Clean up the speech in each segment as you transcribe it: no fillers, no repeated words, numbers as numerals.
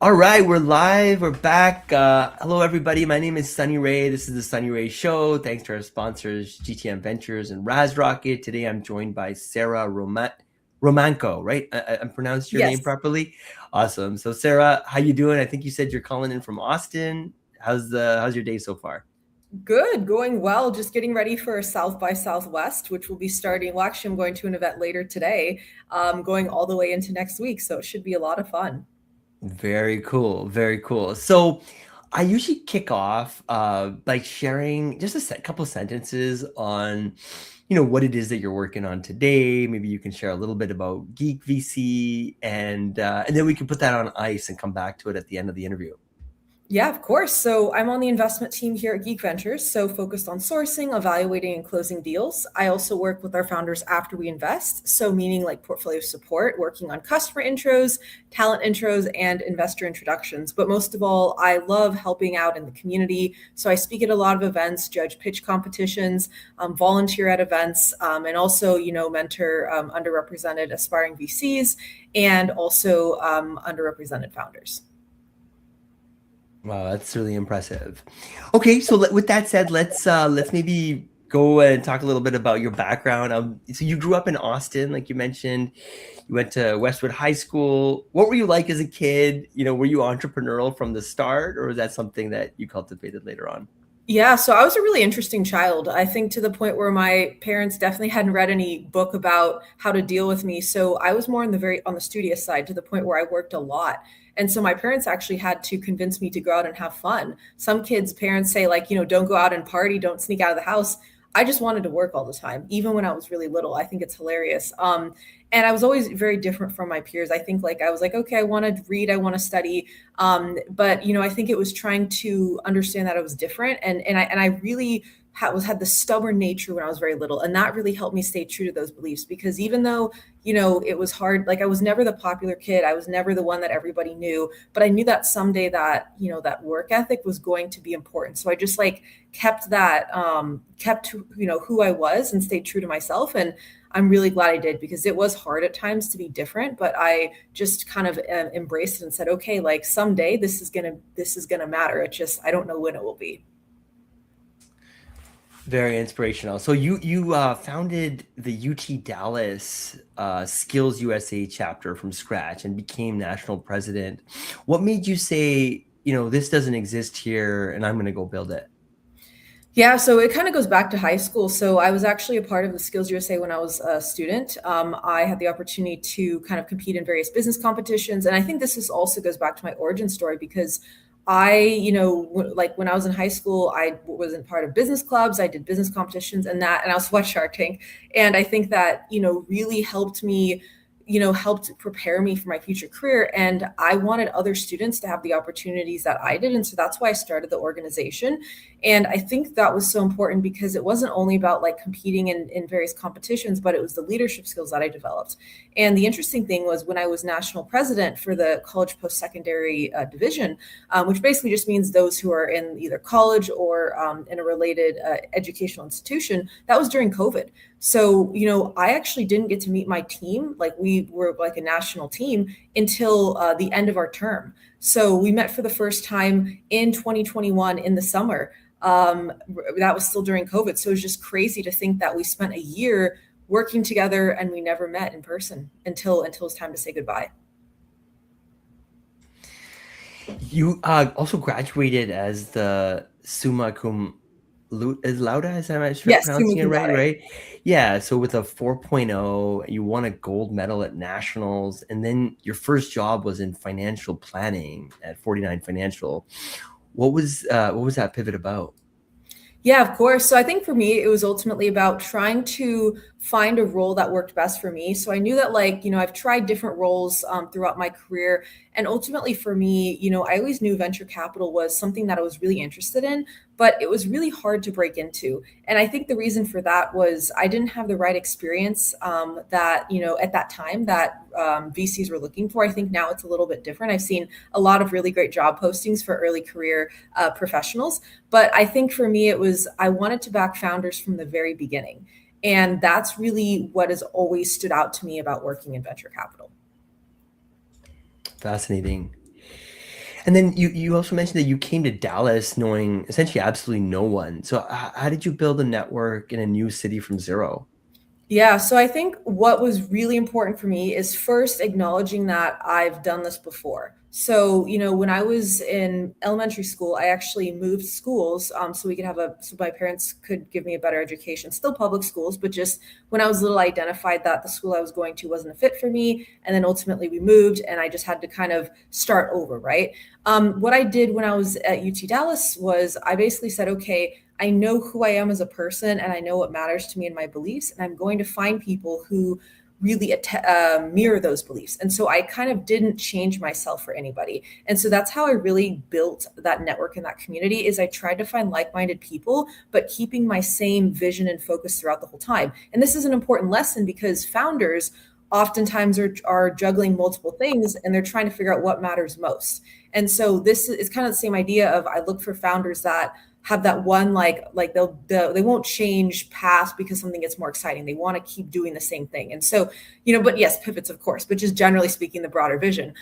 All right, we're live. We're back. Hello, everybody. My name is Sunny Ray. This is the Sunny Ray Show. Thanks to our sponsors, GTM Ventures and Raz Rocket. Today, I'm joined by Sarah Romanko. Right? I'm pronounced your name Yes. properly. Awesome. So, Sarah, how you doing? I think you said you're calling in from Austin. How's your day so far? Good, going well. Just getting ready for South by Southwest, which will be starting. Well, actually, I'm going to an event later today, going all the way into next week. So it should be a lot of fun. Very cool. Very cool. So, I usually kick off by sharing just couple sentences on, what it is that you're working on today. Maybe you can share a little bit about Geek VC, and then we can put that on ice and come back to it at the end of the interview. Yeah, of course. So I'm on the investment team here at Geek Ventures, so focused on sourcing, evaluating, and closing deals. I also work with our founders after we invest, so meaning like portfolio support, working on customer intros, talent intros, and investor introductions. But most of all, I love helping out in the community. So I speak at a lot of events, judge pitch competitions, volunteer at events, and also, mentor underrepresented aspiring VCs and also underrepresented founders. Wow, that's really impressive. Okay, so with that said, let's maybe go and talk a little bit about your background. So you grew up in Austin, like you mentioned. You went to Westwood High School. What were you like as a kid? Were you entrepreneurial from the start, or was that something that you cultivated later on? Yeah, so I was a really interesting child. I think to the point where my parents definitely hadn't read any book about how to deal with me. So I was more on the studious side to the point where I worked a lot. And so my parents actually had to convince me to go out and have fun. Some kids' parents say like, don't go out and party, don't sneak out of the house. I just wanted to work all the time, even when I was really little. I think it's hilarious. And I was always very different from my peers. I think like I was like, okay, I want to read, I want to study, but I think it was trying to understand that I was different, and I really had the stubborn nature when I was very little, and that really helped me stay true to those beliefs. Because even though it was hard, like I was never the popular kid, I was never the one that everybody knew, but I knew that someday that that work ethic was going to be important. So I just like kept who I was and stayed true to myself, and I'm really glad I did, because it was hard at times to be different, but I just kind of embraced it and said, okay, like someday this is gonna matter. It just, I don't know when it will be. Very inspirational. So you founded the UT Dallas Skills USA chapter from scratch and became national president. What made you say, this doesn't exist here and I'm going to go build it? Yeah, so it kind of goes back to high school. So I was actually a part of the Skills USA when I was a student. I had the opportunity to kind of compete in various business competitions, and I think also goes back to my origin story, because like when I was in high school, I wasn't part of business clubs. I did business competitions and I was watched Shark Tank, and I think that really helped me helped prepare me for my future career. And I wanted other students to have the opportunities that I did. And so that's why I started the organization. And I think that was so important, because it wasn't only about like competing in various competitions, but it was the leadership skills that I developed. And the interesting thing was, when I was national president for the college post-secondary division, which basically just means those who are in either college or in a related educational institution, that was during COVID. So, I actually didn't get to meet my team. Like we were like a national team until the end of our term. So we met for the first time in 2021 in the summer. That was still during COVID. So it was just crazy to think that we spent a year working together and we never met in person until it's time to say goodbye. You also graduated as the summa cum laude, is that am I Yes, summa pronouncing it cum right? laude. Right? Yeah. So with a 4.0, you won a gold medal at nationals, and then your first job was in financial planning at 49 Financial. What was that pivot about? Yeah, of course. So I think for me, it was ultimately about trying to find a role that worked best for me. So I knew that, like, I've tried different roles throughout my career. And ultimately for me, I always knew venture capital was something that I was really interested in, but it was really hard to break into. And I think the reason for that was I didn't have the right experience at that time that VCs were looking for. I think now it's a little bit different. I've seen a lot of really great job postings for early career professionals. But I think for me, it was I wanted to back founders from the very beginning. And that's really what has always stood out to me about working in venture capital. Fascinating. And then you also mentioned that you came to Dallas knowing essentially absolutely no one. So how did you build a network in a new city from zero? Yeah, so I think what was really important for me is first acknowledging that I've done this before. So, when I was in elementary school, I actually moved schools so we could so my parents could give me a better education. Still public schools, but just when I was little, I identified that the school I was going to wasn't a fit for me. And then ultimately we moved and I just had to kind of start over, right? What I did when I was at UT Dallas was I basically said, okay, I know who I am as a person and I know what matters to me and my beliefs. And I'm going to find people who really mirror those beliefs. And so I kind of didn't change myself for anybody. And so that's how I really built that network and that community is I tried to find like-minded people, but keeping my same vision and focus throughout the whole time. And this is an important lesson because founders oftentimes are juggling multiple things and they're trying to figure out what matters most. And so this is kind of the same idea of I look for founders that have that one they won't change path because something gets more exciting. They want to keep doing the same thing. And so, but yes, pivots of course, but just generally speaking, the broader vision.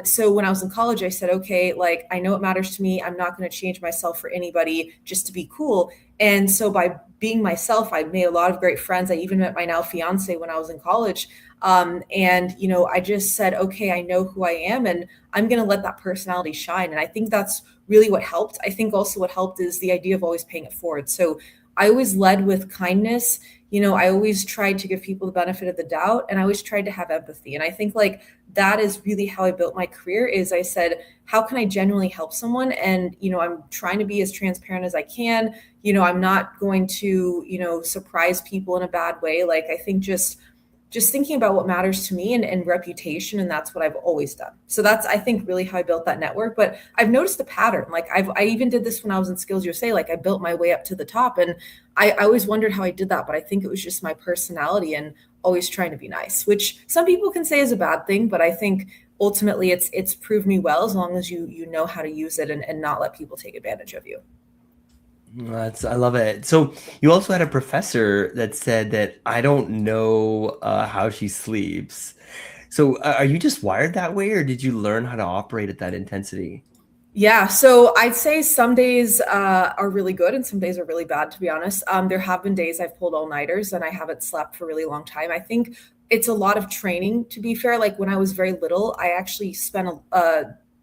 So when I was in college, I said, okay, like I know it matters to me. I'm not going to change myself for anybody just to be cool. And so by being myself, I made a lot of great friends. I even met my now fiance when I was in college. I just said, okay, I know who I am and I'm going to let that personality shine. And I think that's really what helped. I think also what helped is the idea of always paying it forward. So I always led with kindness. I always tried to give people the benefit of the doubt and I always tried to have empathy. And I think like that is really how I built my career is I said, how can I genuinely help someone? And, I'm trying to be as transparent as I can. I'm not going to, surprise people in a bad way. Like I think just thinking about what matters to me and reputation. And that's what I've always done. So that's, I think, really how I built that network. But I've noticed a pattern. Like I even did this when I was in Skills USA, like I built my way up to the top. And I always wondered how I did that. But I think it was just my personality and always trying to be nice, which some people can say is a bad thing. But I think ultimately it's proved me well as long as you know how to use it and not let people take advantage of you. I love it. So you also had a professor that said that I don't know how she sleeps. So are you just wired that way, or did you learn how to operate at that intensity? Yeah, so I'd say some days are really good and some days are really bad, to be honest. There have been days I've pulled all-nighters and I haven't slept for a really long time. I think it's a lot of training, to be fair. Like when I was very little, I actually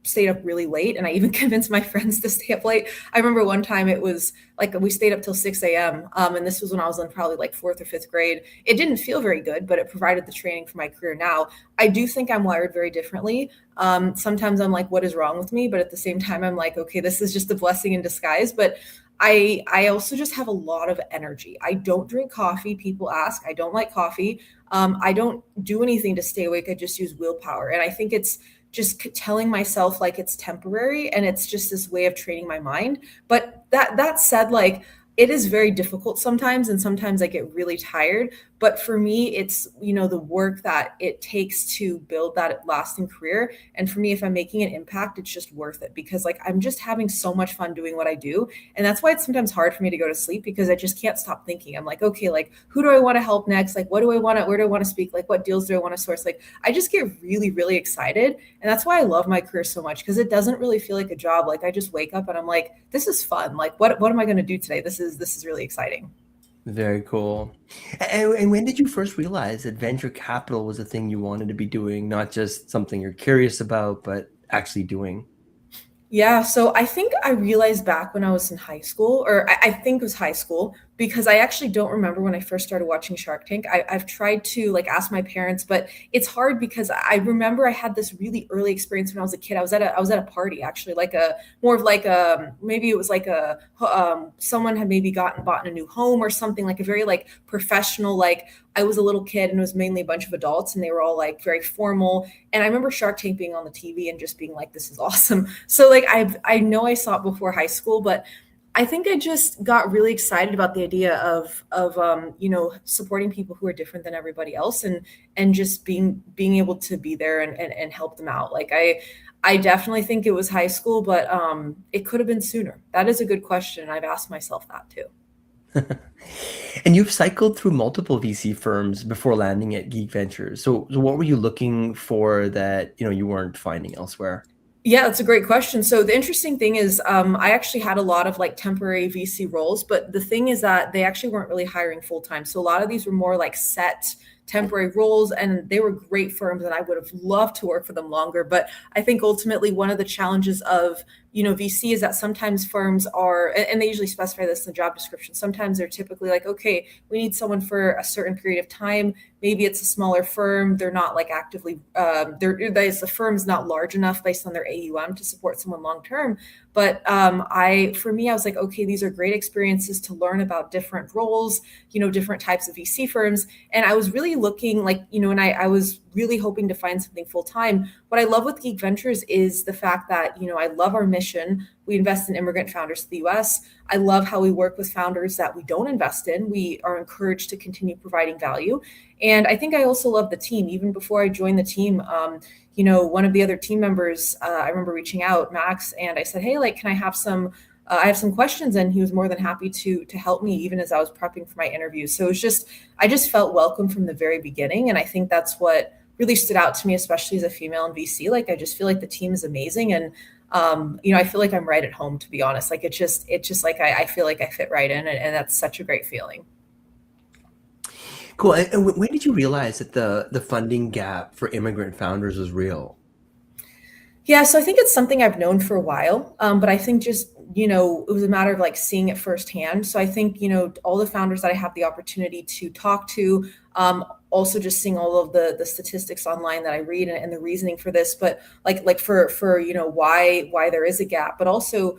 stayed up really late and I even convinced my friends to stay up late. I remember one time it was like we stayed up till 6 a.m. And this was when I was in probably like fourth or fifth grade. It didn't feel very good, but it provided the training for my career now. I do think I'm wired very differently. Sometimes I'm like, what is wrong with me? But at the same time, I'm like, okay, this is just a blessing in disguise. But I also just have a lot of energy. I don't drink coffee. People ask. I don't like coffee. I don't do anything to stay awake. I just use willpower. And I think it's just telling myself like it's temporary and it's just this way of training my mind. But that said, like it is very difficult sometimes and sometimes I get really tired. But for me, it's the work that it takes to build that lasting career. And for me, if I'm making an impact, it's just worth it because like I'm just having so much fun doing what I do. And that's why it's sometimes hard for me to go to sleep because I just can't stop thinking. I'm like, okay, like who do I want to help next? Like where do I want to speak? Like what deals do I want to source? Like I just get really, really excited. And that's why I love my career so much because it doesn't really feel like a job. Like I just wake up and I'm like, this is fun. Like what am I going to do today? This is really exciting. Very cool. And when did you first realize that venture capital was a thing you wanted to be doing, not just something you're curious about, but actually doing? Yeah, so I think I realized back when I was in high school, or I think it was high school, because I actually don't remember when I first started watching Shark Tank. I've tried to like ask my parents, but it's hard because I remember I had this really early experience when I was a kid. I was at a party actually, like a more of like a maybe it was like a someone had maybe bought a new home or something like a very like professional like I was a little kid and it was mainly a bunch of adults and they were all like very formal. And I remember Shark Tank being on the TV and just being like, this is awesome. So like I know I saw it before high school, but I think I just got really excited about the idea of supporting people who are different than everybody else and just being able to be there and help them out. Like I definitely think it was high school, but it could have been sooner. That is a good question. I've asked myself that too. And you've cycled through multiple VC firms before landing at Geek Ventures. So what were you looking for that, you weren't finding elsewhere? Yeah, that's a great question. So the interesting thing is, I actually had a lot of like temporary VC roles, but the thing is that they actually weren't really hiring full time. So a lot of these were more like set temporary roles, and they were great firms, and I would have loved to work for them longer. But I think ultimately one of the challenges of VC is that sometimes firms are, and they usually specify this in the job description. Sometimes they're typically like, okay, we need someone for a certain period of time. Maybe it's a smaller firm. They're not like actively, the firm's not large enough based on their AUM to support someone long term. But for me, I was like, okay, these are great experiences to learn about different roles, different types of VC firms. And I was really looking like, and I was really hoping to find something full time. What I love with Geek Ventures is the fact that, I love our mission. We invest in immigrant founders to the US. I love how we work with founders that we don't invest in. We are encouraged to continue providing value. And I think I also love the team. Even before I joined the team, one of the other team members, I remember reaching out, Max, and I said, hey, like, can I have some I have some questions, and he was more than happy to help me even as I was prepping for my interview. So I just felt welcome from the very beginning, and I think that's what really stood out to me, especially as a female in VC. Like, I just feel like the team is amazing, and I feel like I'm right at home, to be honest. Like, it's just like I feel like I fit right in, and that's such a great feeling. Cool. And when did you realize that the funding gap for immigrant founders was real? Yeah, so I think it's something I've known for a while, but I think just it was a matter of like seeing it firsthand. So I think all the founders that I have the opportunity to talk to, also just seeing all of the statistics online that I read, and the reasoning for this, but like for why there is a gap, but also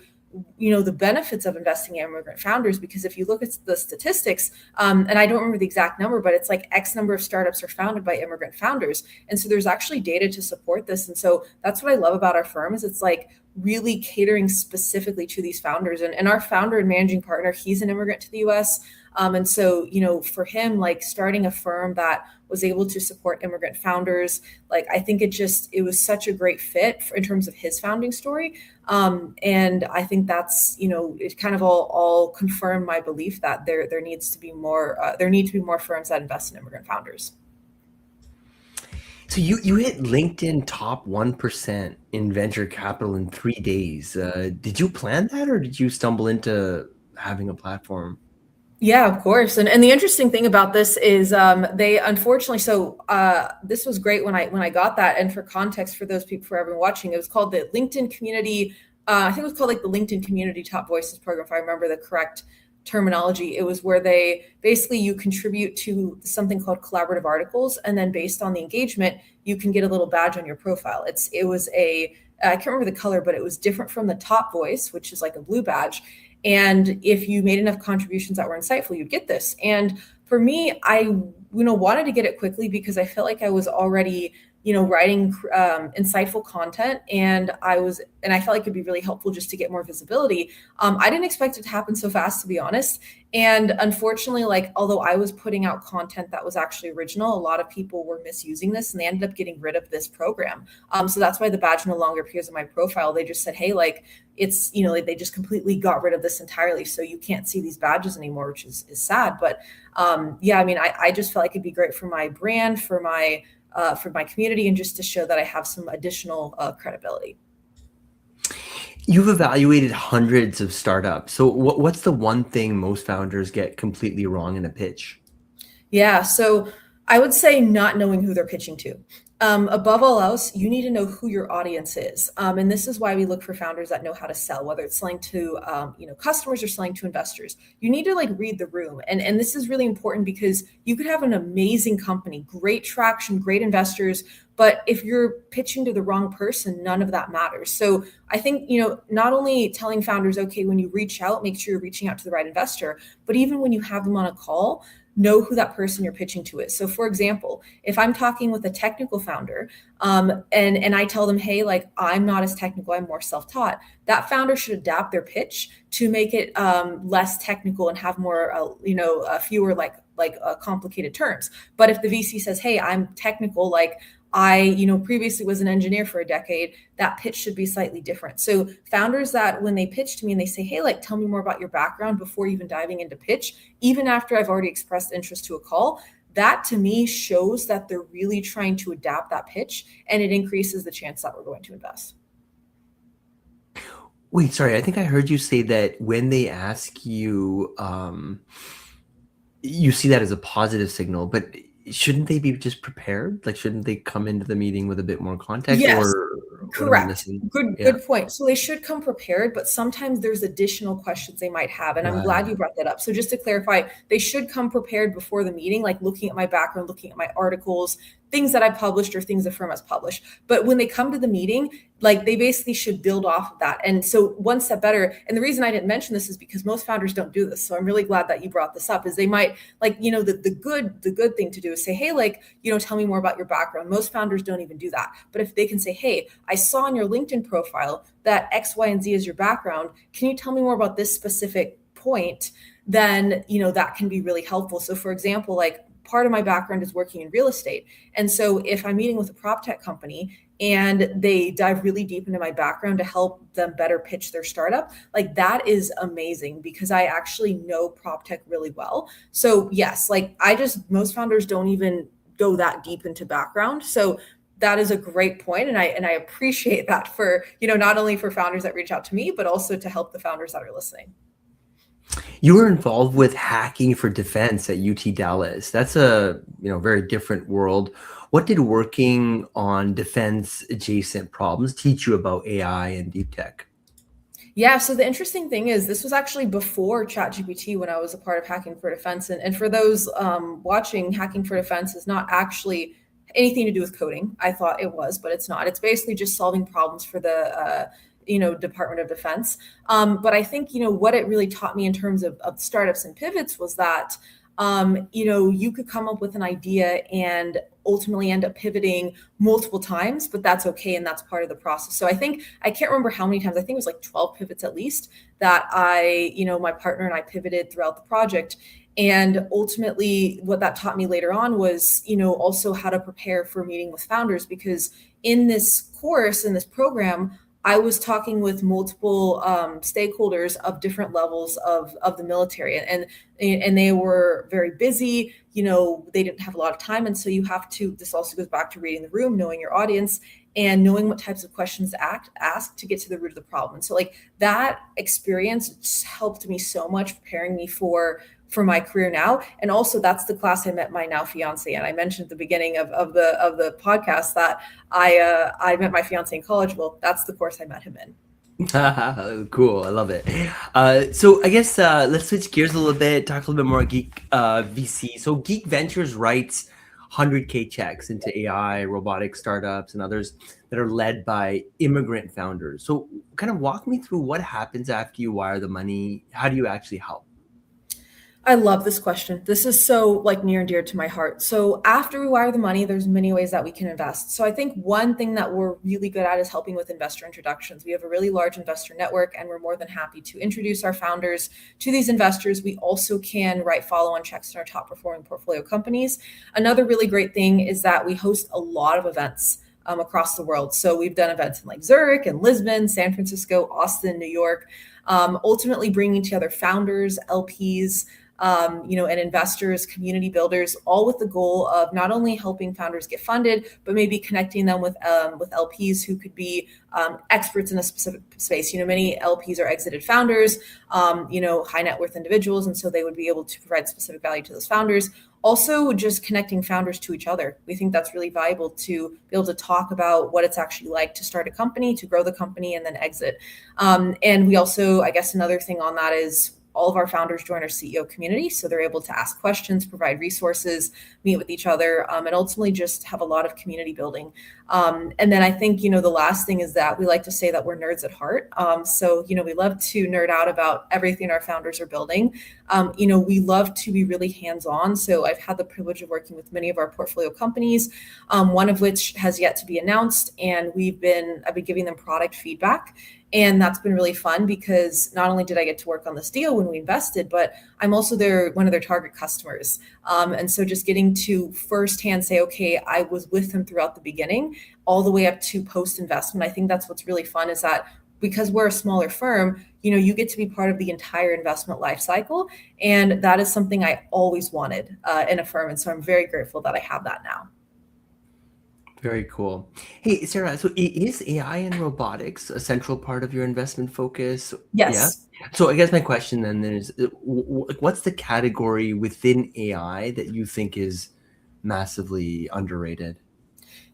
the benefits of investing in immigrant founders, because if you look at the statistics, and I don't remember the exact number, but it's like X number of startups are founded by immigrant founders, and so there's actually data to support this. And so that's what I love about our firm, is it's like really catering specifically to these founders. And our founder and managing partner, he's an immigrant to the US. And so, for him, like starting a firm that was able to support immigrant founders, like I think it was such a great fit in terms of his founding story. And I think that's, it kind of all confirmed my belief that there needs to be more, there need to be more firms that invest in immigrant founders. So you hit LinkedIn top 1% in venture capital in 3 days. Did you plan that, or did you stumble into having a platform? Yeah, of course. And the interesting thing about this is they unfortunately, so this was great when I got that. And for context, for those people, for everyone watching, it was called the LinkedIn Community. I think it was called like the LinkedIn Community Top Voices Program, if I remember the correct terminology. It was where they basically, you contribute to something called collaborative articles, and then based on the engagement, you can get a little badge on your profile. It was a, I can't remember the color, but it was different from the top voice, which is like a blue badge. And if you made enough contributions that were insightful, you'd get this. And for me, I wanted to get it quickly because I felt like I was already writing insightful content, and I felt like it'd be really helpful just to get more visibility. I didn't expect it to happen so fast, to be honest. And unfortunately, like, although I was putting out content that was actually original, a lot of people were misusing this, and they ended up getting rid of this program. So that's why the badge no longer appears in my profile. They just said, hey, like, it's, like, they just completely got rid of this entirely, so you can't see these badges anymore, which is sad. But yeah, I mean, I just felt like it'd be great for my brand, for my community, and just to show that I have some additional credibility. You've evaluated hundreds of startups. So what's the one thing most founders get completely wrong in a pitch? Yeah, so I would say not knowing who they're pitching to. Above all else, you need to know who your audience is, and this is why we look for founders that know how to sell, whether it's selling to customers or selling to investors. You need to like read the room, and this is really important because you could have an amazing company, great traction, great investors, but if you're pitching to the wrong person, none of that matters. So I think not only telling founders, okay, when you reach out, make sure you're reaching out to the right investor, but even when you have them on a call, know who that person you're pitching to is. So for example, if I'm talking with a technical founder, and I tell them, hey, like, I'm not as technical, I'm more self-taught, that founder should adapt their pitch to make it less technical and have more, fewer complicated terms. But if the VC says, hey, I'm technical, like, I, previously was an engineer for a decade, that pitch should be slightly different. So founders that when they pitch to me and they say, hey, like, tell me more about your background before even diving into pitch, even after I've already expressed interest to a call, that to me shows that they're really trying to adapt that pitch, and it increases the chance that we're going to invest. Wait, sorry. I think I heard you say that when they ask you, you see that as a positive signal, but shouldn't they be just prepared? Like, shouldn't they come into the meeting with a bit more context, Yes, or what am I correct. missing? Yeah. Good point. So they should come prepared, but sometimes there's additional questions they might have. And I'm glad you brought that up. So just to clarify, they should come prepared before the meeting, like looking at my background, looking at my articles, things that I published or things the firm has published. But when they come to the meeting, like they basically should build off of that. And so one step better, and the reason I didn't mention this is because most founders don't do this. So I'm really glad that you brought this up, is they might like, the good thing to do is say, hey, like, tell me more about your background. Most founders don't even do that. But if they can say, hey, I saw on your LinkedIn profile that X, Y, and Z is your background. Can you tell me more about this specific point? Then, that can be really helpful. So for example, like part of my background is working in real estate. And so if I'm meeting with a prop tech company and they dive really deep into my background to help them better pitch their startup, like that is amazing because I actually know prop tech really well. So yes, like most founders don't even go that deep into background. So that is a great point, and I appreciate that for not only for founders that reach out to me, but also to help the founders that are listening. You were involved with hacking for defense at UT Dallas. That's a very different world. What did working on defense adjacent problems teach you about AI and deep tech? Yeah, so the interesting thing is this was actually before ChatGPT when I was a part of Hacking for Defense. And for those watching, Hacking for Defense is not actually anything to do with coding. I thought it was, but it's not. It's basically just solving problems for the Department of Defense. But I think what it really taught me in terms of startups and pivots was that you could come up with an idea and ultimately end up pivoting multiple times, but that's okay. And that's part of the process. So I can't remember how many times, I think it was like 12 pivots at least that my partner and I pivoted throughout the project. And ultimately what that taught me later on was, also how to prepare for meeting with founders, because in this course, in this program, I was talking with multiple stakeholders of different levels of the military, and they were very busy. They didn't have a lot of time, and so you have to. This also goes back to reading the room, knowing your audience, and knowing what types of questions to ask to get to the root of the problem. And so, like that experience just helped me so much, preparing me for my career now. And also that's the class I met my now fiance. And I mentioned at the beginning of the podcast that I met my fiance in college. Well, that's the course I met him in. Cool, I love it. So I guess let's switch gears a little bit, talk a little bit more Geek VC. So Geek Ventures writes 100K checks into AI, robotic startups, and others that are led by immigrant founders. So kind of walk me through what happens after you wire the money. How do you actually help? I love this question. This is so like near and dear to my heart. So after we wire the money, there's many ways that we can invest. So I think one thing that we're really good at is helping with investor introductions. We have a really large investor network, and we're more than happy to introduce our founders to these investors. We also can write follow-on checks in our top performing portfolio companies. Another really great thing is that we host a lot of events across the world. So we've done events in like Zurich and Lisbon, San Francisco, Austin, New York, ultimately bringing together founders, LPs, and investors, community builders, all with the goal of not only helping founders get funded, but maybe connecting them with LPs who could be experts in a specific space. Many LPs are exited founders, high net worth individuals, and so they would be able to provide specific value to those founders. Also, just connecting founders to each other. We think that's really valuable to be able to talk about what it's actually like to start a company, to grow the company, and then exit. And we also, I guess, another thing on that is all of our founders join our CEO community. So they're able to ask questions, provide resources, meet with each other, and ultimately just have a lot of community building. And then I think, the last thing is that we like to say that we're nerds at heart. So we love to nerd out about everything our founders are building. We love to be really hands-on. So I've had the privilege of working with many of our portfolio companies, one of which has yet to be announced. And I've been giving them product feedback. And that's been really fun because not only did I get to work on this deal when we invested, but I'm also one of their target customers. And so just getting to firsthand say, okay, I was with them throughout the beginning, all the way up to post-investment. I think that's what's really fun is that because we're a smaller firm, you get to be part of the entire investment life cycle. And that is something I always wanted in a firm. And so I'm very grateful that I have that now. Very cool. Hey, Sarah, so is AI and robotics a central part of your investment focus? Yeah. Yes. So I guess my question then is, like, what's the category within AI that you think is massively underrated?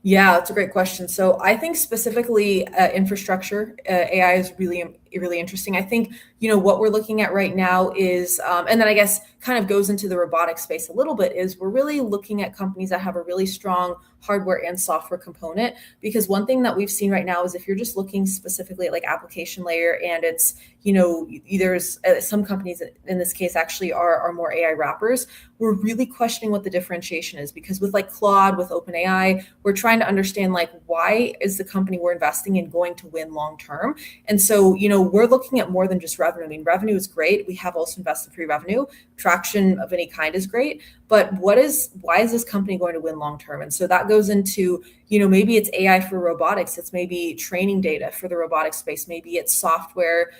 Yeah, that's a great question. So I think specifically infrastructure, AI is really interesting. I think what we're looking at right now is, and then I guess kind of goes into the robotic space a little bit. Is we're really looking at companies that have a really strong hardware and software component. Because one thing that we've seen right now is if you're just looking specifically at like application layer, and it's there's some companies in this case actually are more AI wrappers. We're really questioning what the differentiation is because with like Claude, with OpenAI, we're trying to understand like why is the company we're investing in going to win long term. And so we're looking at more than just revenue. I mean, revenue is great. We have also invested pre-revenue. Traction of any kind is great, but why is this company going to win long term? And so that goes into maybe it's AI for robotics, it's maybe training data for the robotics space, maybe it's software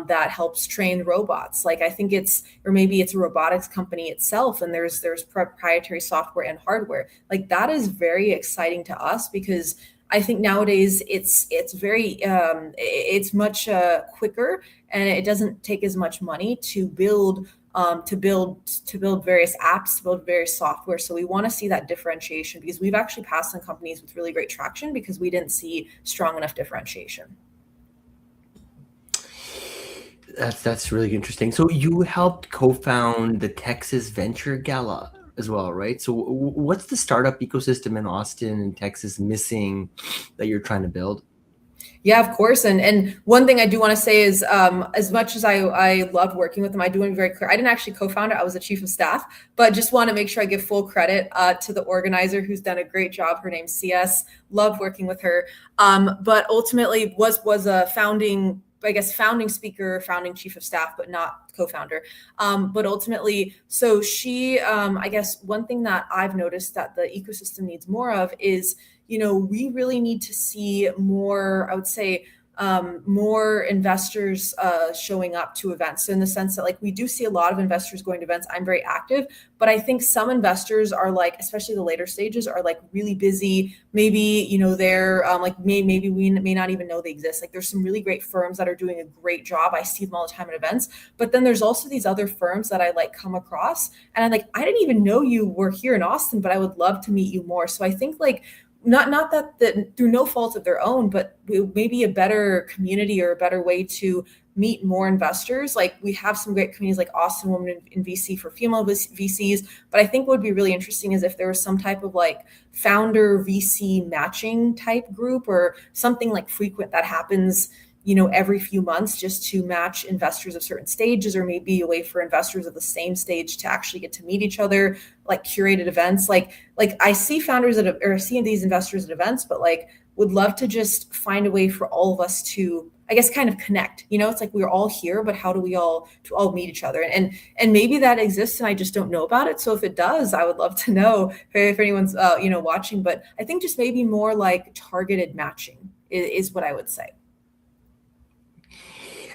that helps train robots. Like I think or maybe it's a robotics company itself, and there's proprietary software and hardware. Like that is very exciting to us because I think nowadays it's very it's much quicker, and it doesn't take as much money to build various apps, to build various software. So we want to see that differentiation because we've actually passed on companies with really great traction because we didn't see strong enough differentiation. That's really interesting. So you helped co-found the Texas Venture Gala as well, right? So what's the startup ecosystem in Austin and Texas missing that you're trying to build? Yeah, of course. And one thing I do want to say is, as much as I loved working with them, I do want to be very clear. I didn't actually co-found it. I was the chief of staff, but just want to make sure I give full credit to the organizer who's done a great job. Her name's CS. Loved working with her. But ultimately was a founding speaker, founding chief of staff, but not co-founder. But ultimately, so she, I guess one thing that I've noticed that the ecosystem needs more of is we really need to see more, I would say, more investors showing up to events. So in the sense that like we do see a lot of investors going to events. I'm very active, but I think some investors are like, especially the later stages, are like really busy. Maybe they're like maybe we may not even know they exist. Like there's some really great firms that are doing a great job. I see them all the time at events. But then there's also these other firms that I like come across, and I'm like, I didn't even know you were here in Austin, but I would love to meet you more. So I think like not that through no fault of their own, but maybe a better community or a better way to meet more investors. Like we have some great communities like Austin Women in VC for female VCs, but I think what would be really interesting is if there was some type of like founder VC matching type group or something like frequent that happens every few months just to match investors of certain stages, or maybe a way for investors of the same stage to actually get to meet each other, like curated events. Like I see founders or see these investors at events, but like would love to just find a way for all of us to, I guess, kind of connect. It's like we're all here, but how do we all meet each other? And maybe that exists and I just don't know about it. So if it does, I would love to know if anyone's watching. But I think just maybe more like targeted matching is what I would say.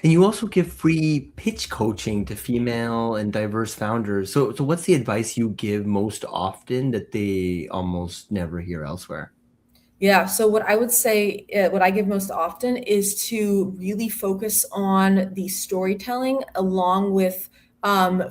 And you also give free pitch coaching to female and diverse founders. So what's the advice you give most often that they almost never hear elsewhere? Yeah. So what I would say, what I give most often is to really focus on the storytelling along with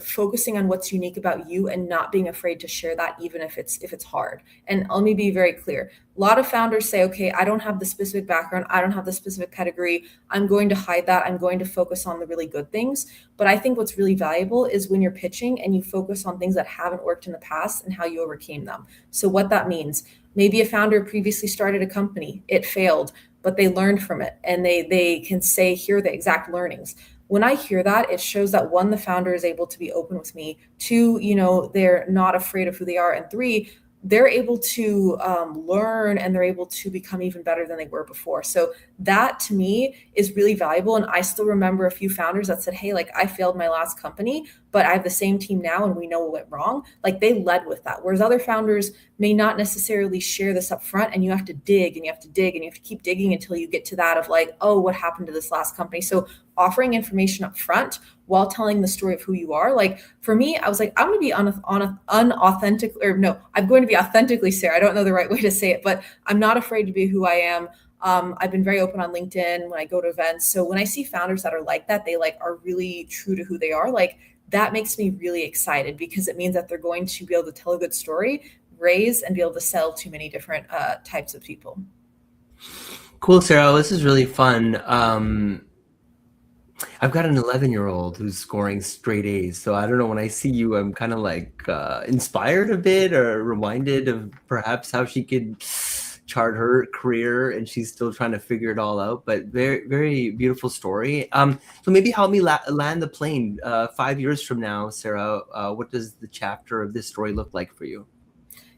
focusing on what's unique about you and not being afraid to share that, even if it's hard. And let me be very clear. A lot of founders say, okay, I don't have the specific background. I don't have the specific pedigree. I'm going to hide that. I'm going to focus on the really good things. But I think what's really valuable is when you're pitching and you focus on things that haven't worked in the past and how you overcame them. So what that means, maybe a founder previously started a company, it failed, but they learned from it and they can say, here are the exact learnings. When I hear that, it shows that one, the founder is able to be open with me. Two, they're not afraid of who they are. And three, they're able to learn and they're able to become even better than they were before. So that to me is really valuable. And I still remember a few founders that said, hey, like I failed my last company, but I have the same team now and we know what went wrong. Like they led with that. Whereas other founders may not necessarily share this up front, and you have to dig and you have to dig and you have to keep digging until you get to that of like, oh, what happened to this last company? So offering information up front while telling the story of who you are. Like for me, I was like, I'm going to be unauthentic, or no, I'm going to be authentically Sarah. I don't know the right way to say it, but I'm not afraid to be who I am. I've been very open on LinkedIn when I go to events. So when I see founders that are like that, they like are really true to who they are. Like that makes me really excited because it means that they're going to be able to tell a good story, raise, and be able to sell to many different types of people. Cool, Sarah. This is really fun. I've got an 11-year-old who's scoring straight A's. So I don't know, when I see you, I'm kind of like inspired a bit or reminded of perhaps how she could chart her career, and she's still trying to figure it all out. But very, very beautiful story. So maybe help me land the plane. 5 years from now, Sarah, what does the chapter of this story look like for you?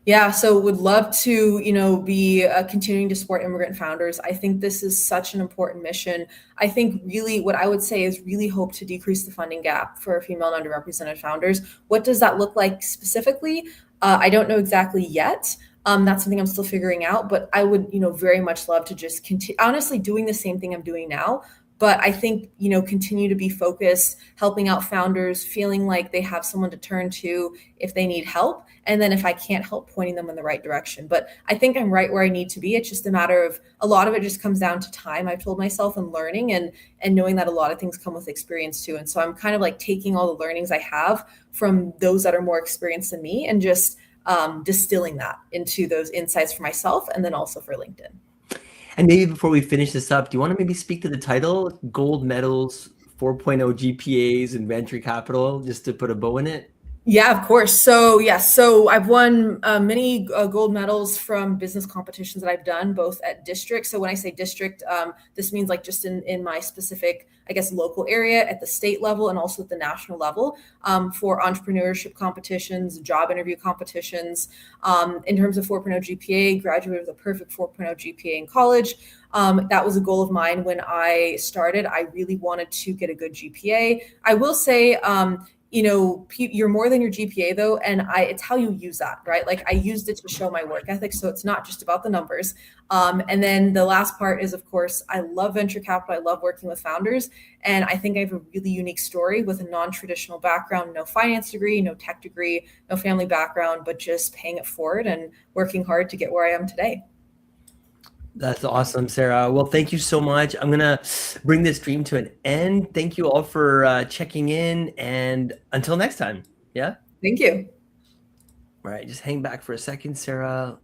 Yeah, so would love to, be continuing to support immigrant founders. I think this is such an important mission. I think really what I would say is really hope to decrease the funding gap for female and underrepresented founders. What does that look like specifically? I don't know exactly yet. That's something I'm still figuring out, but I would, very much love to just continue, honestly, doing the same thing I'm doing now. But I think, continue to be focused, helping out founders, feeling like they have someone to turn to if they need help. And then if I can't help, pointing them in the right direction. But I think I'm right where I need to be. It's just a matter of, a lot of it just comes down to time, I've told myself, and learning, and knowing that a lot of things come with experience too. And so I'm kind of like taking all the learnings I have from those that are more experienced than me and just distilling that into those insights for myself and then also for LinkedIn. And maybe before we finish this up, do you want to maybe speak to the title, Gold Medals, 4.0 GPAs, and Venture Capital, just to put a bow in it? Yeah, of course. So yes, so I've won many gold medals from business competitions that I've done, both at district. So when I say district, this means like just in my specific, I guess, local area, at the state level, and also at the national level, for entrepreneurship competitions, job interview competitions. In terms of 4.0 GPA, graduated with a perfect 4.0 GPA in college. That was a goal of mine when I started. I really wanted to get a good GPA. I will say, you're more than your GPA though. And it's how you use that, right? Like I used it to show my work ethic. So it's not just about the numbers. And then the last part is, of course, I love venture capital. I love working with founders. And I think I have a really unique story with a non-traditional background, no finance degree, no tech degree, no family background, but just paying it forward and working hard to get where I am today. That's awesome, Sarah. Well, thank you so much. I'm going to bring this stream to an end. Thank you all for checking in, and until next time. Yeah? Thank you. All right, just hang back for a second, Sarah.